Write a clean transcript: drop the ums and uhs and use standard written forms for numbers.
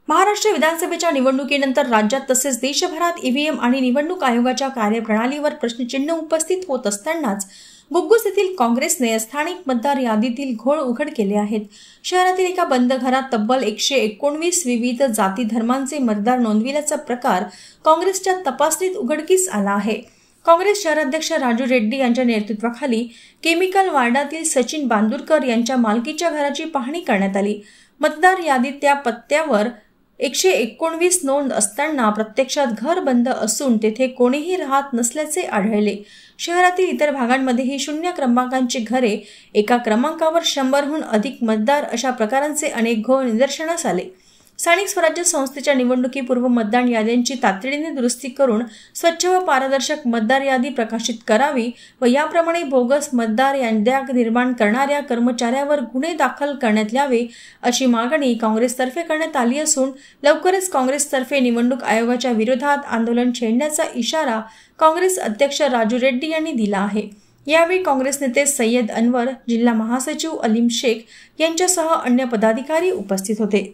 महाराष्ट्र विधानसभेच्या निवडणुकीनंतर राज्यात तसेच देशभरात ईव्हीएम आणि निवडणूक आयोगाच्या कार्यप्रणालीवर प्रश्नचिन्ह उपस्थित होत असतानाच गुग्गुस येथील काँग्रेसने स्थानिक मतदार यादीतील घोळ उघड केले आहेत। शहरातील एका बंद घरात तब्बल 119 विविध जाती धर्मांचे मतदार नोंदविल्याचा प्रकार काँग्रेसच्या तपासणीत उघडकीस आला आहे। काँग्रेस शहराध्यक्ष राजू रेड्डी यांच्या नेतृत्वाखाली केमिकल वार्डातील सचिन बांदुरकर यांच्या मालकीच्या घराची पाहणी करण्यात आली। मतदार यादीत त्या पत्त्यावर 119 नोंद असताना प्रत्यक्षात घर बंद असून तेथे कोणीही राहत नसल्याचे आढळले। शहरातील इतर भागांमध्येही 0 क्रमांकांची घरे, एका क्रमांकावर 100हून अधिक मतदार अशा प्रकारांचे अनेक घोळ निदर्शनास आले। स्थानिक स्वराज्य संस्थेच्या निवडणुकीपूर्व मतदान याद्यांची तातडीने दुरुस्ती करून स्वच्छ व पारदर्शक मतदार यादी प्रकाशित करावी व याप्रमाणे बोगस मतदार याद्या निर्माण करणाऱ्या कर्मचाऱ्यावर गुन्हे दाखल करण्यात यावे अशी मागणी काँग्रेसतर्फे करण्यात आली असून लवकरच काँग्रेसतर्फे निवडणूक आयोगाच्या विरोधात आंदोलन छेडण्याचा इशारा काँग्रेस अध्यक्ष राजू रेड्डी यांनी दिला आहे। यावेळी काँग्रेस नेते सय्यद अनवर, जिल्हा महासचिव अलीम शेख यांच्यासह अन्य पदाधिकारी उपस्थित होते।